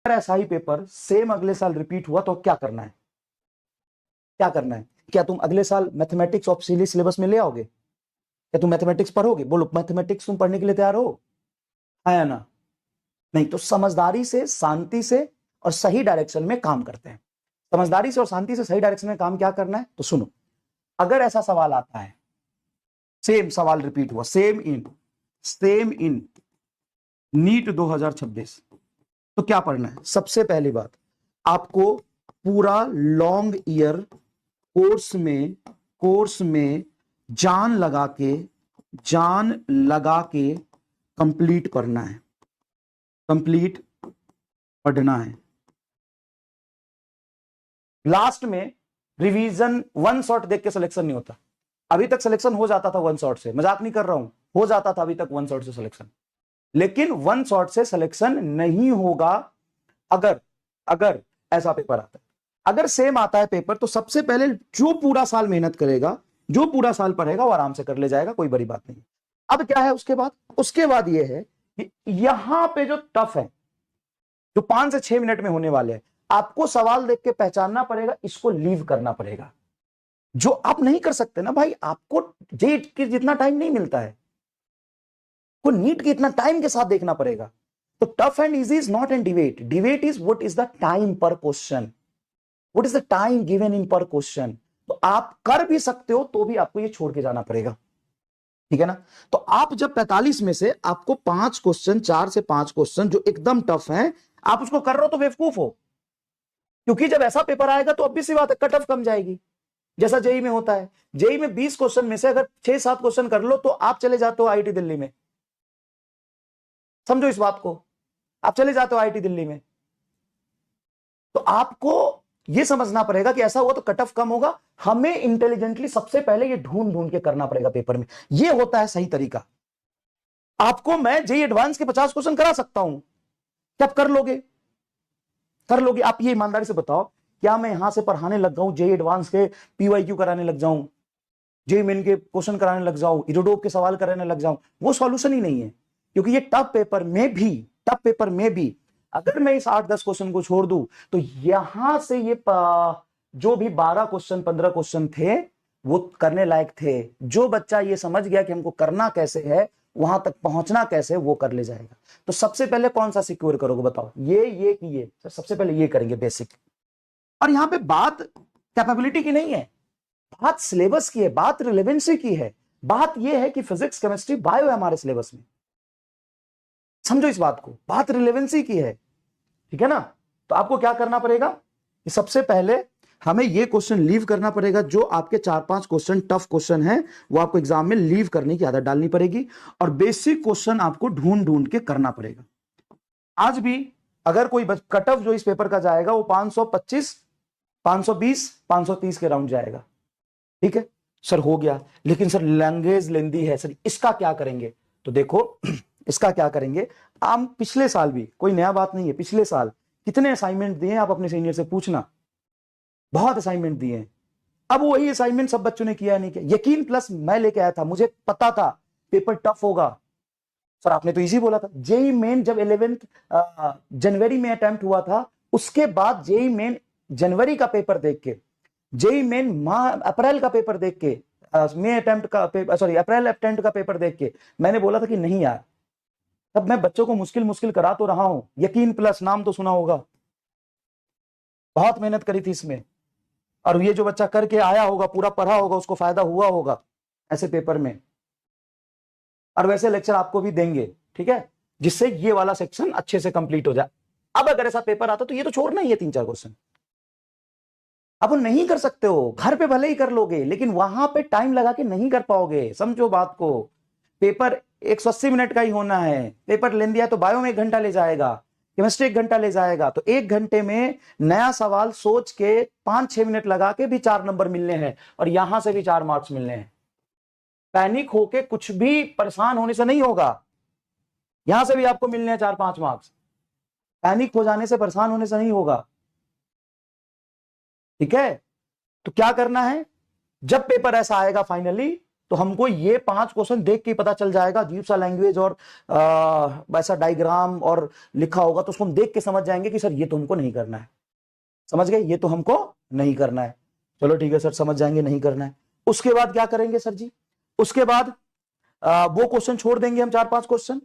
अगर ऐसा ही paper same अगले साल रिपीट हुआ तो क्या करना है? क्या करना है? क्या तुम अगले साल मैथमेटिक्स ऑप्शनली सिलेबस में ले आओगे? क्या तुम मैथमेटिक्स पढ़ोगे? बोलो, मैथमेटिक्स तुम पढ़ने के लिए तैयार हो? है या ना? नहीं। तो समझदारी से, शांति से और सही डायरेक्शन में काम करते हैं। समझदारी से और शांति से सही डायरेक्शन में काम क्या करना है तो सुनो। अगर ऐसा सवाल आता है, सेम सवाल रिपीट हुआ, सेम इन नीट 2026, तो क्या पढ़ना है? सबसे पहली बात, आपको पूरा लॉन्ग ईयर कोर्स में जान लगा के कंप्लीट पढ़ना है, कंप्लीट पढ़ना है। लास्ट में रिवीजन वन शॉट देख के सिलेक्शन नहीं होता। अभी तक सिलेक्शन हो जाता था वन शॉट से, मजाक नहीं कर रहा हूं, हो जाता था अभी तक वन शॉट से सिलेक्शन, लेकिन वन शॉट से सिलेक्शन नहीं होगा अगर ऐसा पेपर आता है। अगर सेम आता है पेपर तो सबसे पहले जो पूरा साल मेहनत करेगा, जो पूरा साल पढ़ेगा, वो आराम से कर ले जाएगा, कोई बड़ी बात नहीं। अब क्या है उसके बाद ये है कि यहां पे जो टफ है, जो 5 से 6 मिनट में होने वाले हैं, आपको सवाल देख के पहचानना पड़ेगा, इसको लीव करना पड़ेगा, जो आप नहीं कर सकते ना भाई। आपको जेट की जितना टाइम नहीं मिलता है, को नीट के इतना टाइम के साथ देखना पड़ेगा। तो tough and easy is not an debate, debate is what is the time per question, what is the time given in per question. तो आप कर भी सकते हो तो भी आपको ये छोड़ के जाना पड़ेगा, ठीक है ना। तो आप जब 45 में से आपको 5 क्वेश्चन, 4 से 5 क्वेश्चन जो एकदम टफ हैं, आप उसको कर रहे हो तो बेवकूफ हो, क्योंकि जब ऐसा पेपर आएगा तो obvious सी बात है कट ऑफ कम जाएगी, जैसा जेई में होता है। जेई में 20 क्वेश्चन में से अगर 6-7 क्वेश्चन कर लो तो आप चले जाते हो आईआईटी दिल्ली में, समझो इस बात को, आप चले जाते हो आईआईटी दिल्ली में। तो आपको यह समझना पड़ेगा कि ऐसा हुआ तो कट ऑफ कम होगा। हमें इंटेलिजेंटली सबसे पहले ये ढूंढ के करना पड़ेगा पेपर में, यह होता है सही तरीका। आपको मैं जेई एडवांस के 50 क्वेश्चन करा सकता हूं, क्या आप कर लोगे? आप ये ईमानदारी से बताओ, क्या मैं यहां से पढ़ाने लग जाऊं, जेई एडवांस के पीवाईक्यू कराने लग जाऊं, जेई मेन के क्वेश्चन कराने लग जाऊं, इरोडोप के सवाल कराने लग जाऊं? वो सॉल्यूशन ही नहीं है, क्योंकि ये टफ पेपर में भी अगर मैं इस 8-10 क्वेश्चन को छोड़ दूं तो यहां से ये जो भी 12 क्वेश्चन 15 क्वेश्चन थे वो करने लायक थे। जो बच्चा ये समझ गया कि हमको करना कैसे है, वहां तक पहुंचना कैसे, वो कर ले जाएगा। तो सबसे पहले कौन सा सिक्योर करोगे बताओ? ये कि ये सबसे पहले ये करेंगे बेसिक। और यहां पे बात कैपेबिलिटी की नहीं है, बात सिलेबस की है, बात रिलेवेंसी की है। बात यह है कि फिजिक्स, केमिस्ट्री, बायो है हमारे सिलेबस में, समझो इस बात को, बात रिलेवेंसी की है, ठीक है ना। तो आपको क्या करना पड़ेगा कि सबसे पहले हमें यह क्वेश्चन लीव करना पड़ेगा, जो आपके 4-5 क्वेश्चन टफ क्वेश्चन है वो आपको एग्जाम में लीव करने की आदत डालनी पड़ेगी, और बेसिक क्वेश्चन आपको ढूंढ के करना पड़ेगा। आज भी अगर कोई कट ऑफ जो इस पेपर का जाएगा वो 525, 520, 530 के राउंड जाएगा, ठीक है सर, हो गया। लेकिन सर लैंग्वेज लेंदी है सर, इसका क्या करेंगे? तो देखो इसका क्या करेंगे, हम पिछले साल भी, कोई नया बात नहीं है, पिछले साल कितने असाइनमेंट दिए आप अपने सीनियर से पूछना, बहुत असाइनमेंट दिए हैं। अब वही असाइनमेंट सब बच्चों ने किया नहीं किया, यकीन प्लस मैं लेके आया था, मुझे पता था पेपर टफ होगा। सर आपने तो इजी बोला था। जेई मेन जब 11 जनवरी में अटेम्प्ट हुआ था, उसके बाद जेई मेन जनवरी का पेपर देख के, जेई मेन अप्रैल का पेपर देख के, मई अटेम्प्ट का पेपर, सॉरी अप्रैल अटेम्प्ट का पेपर देख के मैंने बोला था कि नहीं यार, तब मैं बच्चों को मुश्किल करा तो रहा हूं। यकीन प्लस नाम तो सुना होगा, बहुत मेहनत करी थी इसमें, और ये जो बच्चा करके आया होगा, पूरा पढ़ा होगा, उसको फायदा हुआ होगा ऐसे पेपर में। और वैसे लेक्चर आपको भी देंगे, ठीक है, जिससे ये वाला सेक्शन अच्छे से कंप्लीट हो जाए। अब अगर ऐसा पेपर आता तो ये तो छोड़ना ही है 3-4 क्वेश्चन, अब नहीं कर सकते हो, घर पे भले ही कर लोगे, लेकिन वहां पे टाइम लगा के नहीं कर पाओगे, समझो बात को। पेपर 180 मिनट का ही होना है, पेपर लेंदी है तो बायो में 1 घंटा ले जाएगा, केमिस्ट्री 1 घंटा ले जाएगा, तो 1 घंटे में नया सवाल सोच के 5-6 मिनट लगा के भी 4 नंबर मिलने हैं, और यहां से भी 4 मार्क्स मिलने हैं। पैनिक होके कुछ भी परेशान होने से नहीं होगा, यहां से भी आपको मिलने हैं 4-5 मार्क्स, पैनिक हो जाने से, परेशान होने से नहीं होगा, ठीक है। तो क्या करना है, जब पेपर ऐसा आएगा फाइनली, तो हमको ये 5 क्वेश्चन देख के पता चल जाएगा, अजीब सा लैंग्वेज और वैसा डायग्राम और लिखा होगा तो उसको हम देख के समझ जाएंगे कि सर ये तो हमको नहीं करना है। समझ गए, ये तो हमको नहीं करना है। चलो ठीक है सर, समझ जाएंगे नहीं करना है। उसके बाद क्या करेंगे सर जी, उसके बाद वो क्वेश्चन छोड़ देंगे हम, 4-5 क्वेश्चन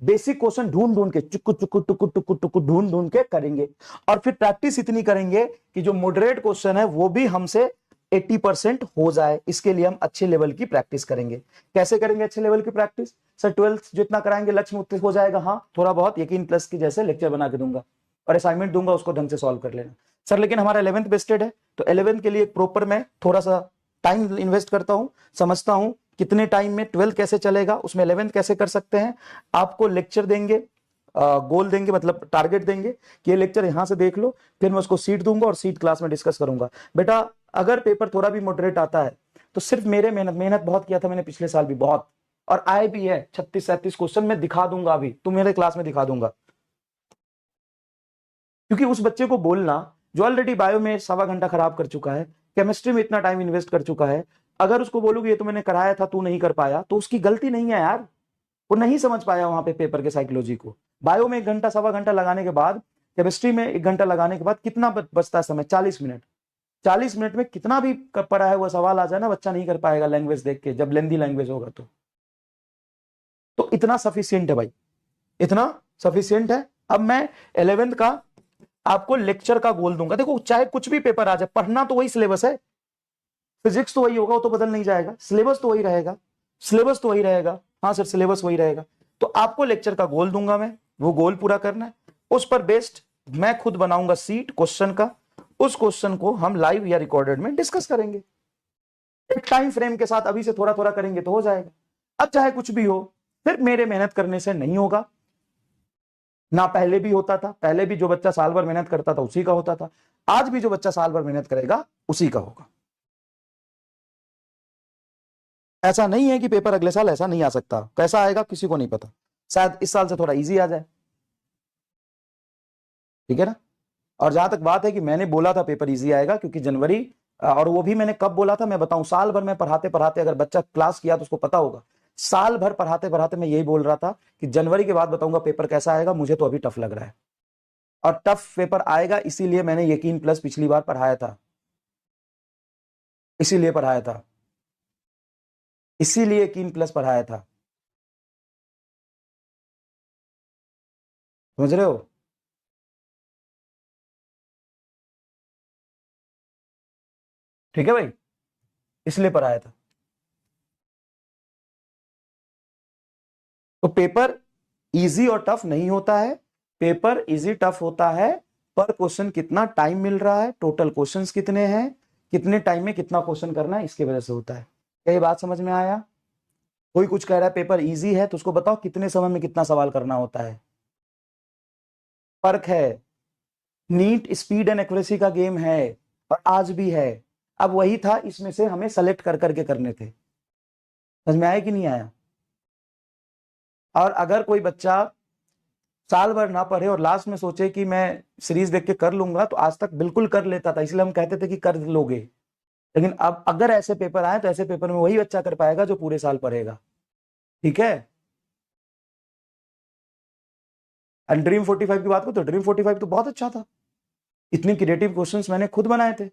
बेसिक क्वेश्चन ढूंढ ढूंढ के चुक्कू चुक्कू टुकु टुकु टुकु ढूंढ ढूंढ के करेंगे। और फिर प्रैक्टिस इतनी करेंगे कि जो मॉडरेट क्वेश्चन है वो भी हमसे 80% हो जाए। इसके लिए हम अच्छे लेवल की प्रैक्टिस करेंगे। कैसे करेंगे अच्छे लेवल की प्रैक्टिस? सर 12th जितना कराएंगे लक्ष्य में हो जाएगा। हाँ, थोड़ा बहुत यकीन प्लस की जैसे लेक्चर बना के दूंगा और असाइनमेंट दूंगा, उसको ढंग से सॉल्व कर लेना। सर लेकिन हमारा 11th बेस्टेड है, तो 11th के लिए प्रॉपर मैं थोड़ा सा टाइम इन्वेस्ट करता हूं, समझता हूं कितने टाइम में 12th कैसे चलेगा, उसमें 11th कैसे कर सकते हैं। आपको लेक्चर देंगे, गोल देंगे, मतलब टारगेट देंगे कि ये लेक्चर यहां से देख लो, फिर मैं उसको सीट दूंगा और सीट क्लास में डिस्कस करूंगा। बेटा अगर पेपर थोड़ा भी मॉडरेट आता है तो सिर्फ मेरे मेहनत बहुत किया था मैंने पिछले साल भी बहुत, और आए भी है 36-37 क्वेश्चन मैं दिखा दूंगा, अभी तो मेरे क्लास में दिखा दूंगा। क्योंकि उस बच्चे को बोलना जो ऑलरेडी बायो में 1.25 घंटा खराब कर चुका है, केमिस्ट्री में इतना टाइम इन्वेस्ट कर चुका है, अगर उसको बोलूंगी ये तो मैंने कराया था तू नहीं कर पाया, तो उसकी गलती नहीं है यार, वो नहीं समझ पाया वहां पे पेपर के साइकोलॉजी को। बायो में 1 घंटा 1.25 घंटा लगाने के बाद, केमिस्ट्री में 1 घंटा लगाने के बाद कितना बचता है समय? 40 मिनट। 40 मिनट में कितना भी पढ़ा है वो सवाल आ जाए ना, बच्चा नहीं कर पाएगा लैंग्वेज देख के, जब लेंदी लैंग्वेज होगा तो इतना सफिशियंट है भाई, इतना सफिशियंट है। अब मैं 11th का आपको लेक्चर का गोल दूंगा। देखो चाहे कुछ भी पेपर आ जाए, पढ़ना तो वही सिलेबस है, फिजिक्स तो वही होगा, वो तो बदल नहीं जाएगा, सिलेबस तो वही रहेगा, सिलेबस तो वही रहेगा। हाँ सर सिलेबस वही रहेगा। तो आपको लेक्चर का गोल दूंगा मैं, वो गोल पूरा करना है, उस पर बेस्ड मैं खुद बनाऊंगा सीट क्वेश्चन का, उस क्वेश्चन को हम लाइव या रिकॉर्डेड में डिस्कस करेंगे एक टाइम फ्रेम के साथ। अभी से थोड़ा थोड़ा करेंगे तो हो जाएगा। अब चाहे कुछ भी हो, फिर मेरे मेहनत करने से नहीं होगा ना, पहले भी होता था, पहले भी जो बच्चा साल भर मेहनत करता था उसी का होता था, आज भी जो बच्चा साल भर मेहनत करेगा उसी का होगा। ऐसा नहीं है कि पेपर अगले साल ऐसा नहीं आ सकता, कैसा आएगा किसी को नहीं पता, शायद इस साल से थोड़ा इजी आ जाए, ठीक है ना। और जहां तक बात है कि मैंने बोला था पेपर इजी आएगा, क्योंकि जनवरी, और वो भी मैंने कब बोला था मैं बताऊं, साल भर में पढ़ाते पढ़ाते, अगर बच्चा क्लास किया तो उसको पता होगा, साल भर पढ़ाते पढ़ाते मैं यही बोल रहा था कि जनवरी के बाद बताऊंगा पेपर कैसा आएगा। मुझे तो अभी टफ लग रहा है, और टफ पेपर आएगा, इसीलिए मैंने यकीन प्लस पिछली बार पढ़ाया था, इसीलिए पढ़ाया था, इसीलिए यकीन प्लस पढ़ाया था, समझ रहे हो। ठीक है भाई, इसलिए पढ़ाया था। तो पेपर इजी और टफ नहीं होता है, पेपर इजी टफ होता है पर क्वेश्चन कितना टाइम मिल रहा है, टोटल क्वेश्चंस कितने हैं, कितने टाइम में कितना क्वेश्चन करना है, इसकी वजह से होता है। क्या ये बात समझ में आया? कोई कुछ कह रहा है पेपर इजी है तो उसको बताओ कितने समय में कितना सवाल करना होता है, फर्क है। नीट स्पीड एंड एक्यूरेसी का गेम है और आज भी है। अब वही था, इसमें से हमें सेलेक्ट कर करके करने थे। समझ में आया कि नहीं आया? और अगर कोई बच्चा साल भर ना पढ़े और लास्ट में सोचे कि मैं सीरीज देख के कर लूंगा, तो आज तक बिल्कुल कर लेता था, इसलिए हम कहते थे कि कर लोगे। लेकिन अब अगर ऐसे पेपर आए तो ऐसे पेपर में वही बच्चा कर पाएगा जो पूरे साल पढ़ेगा, ठीक है। ड्रीम 45 की बात करो तो ड्रीम 45 तो बहुत अच्छा था, इतने क्रिएटिव क्वेश्चंस मैंने खुद बनाए थे,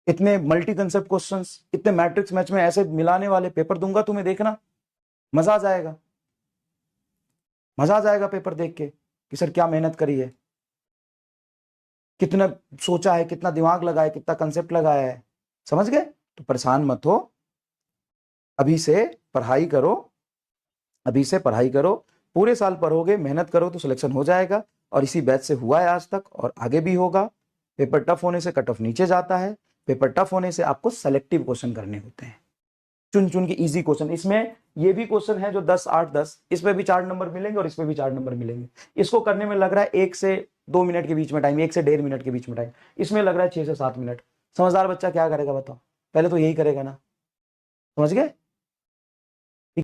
इतने मल्टी कंसेप्ट क्वेश्चंस, इतने मैट्रिक्स मैच में ऐसे मिलाने वाले पेपर दूंगा तुम्हें, देखना मजा आ जाएगा, मजा आ जाएगा पेपर देख के कि सर क्या मेहनत करी है, कितना सोचा है, कितना दिमाग लगाया, कितना कंसेप्ट लगाया है। समझ गए? तो परेशान मत हो, अभी से पढ़ाई करो, अभी से पढ़ाई करो, पूरे साल पढ़ोगे मेहनत करो तो सिलेक्शन हो जाएगा। और इसी बैच से हुआ है आज तक और आगे भी होगा। पेपर टफ होने से कट ऑफ नीचे जाता है, पेपर टफ होने से आपको सेलेक्टिव क्वेश्चन करने होते हैं, चुन चुन के इजी क्वेश्चन। इसमें ये भी क्वेश्चन है जो 10, 8, 10, इसमें भी 4 नंबर मिलेंगे और इसमें भी 4 नंबर मिलेंगे। इसको करने में लग रहा है 1 से 2 मिनट के बीच में टाइम, 1 से 1.5 मिनट के बीच में टाइम, इसमें लग रहा है 6 से 7 मिनट। समझदार बच्चा क्या करेगा बताओ? पहले तो यही करेगा ना, समझ गए?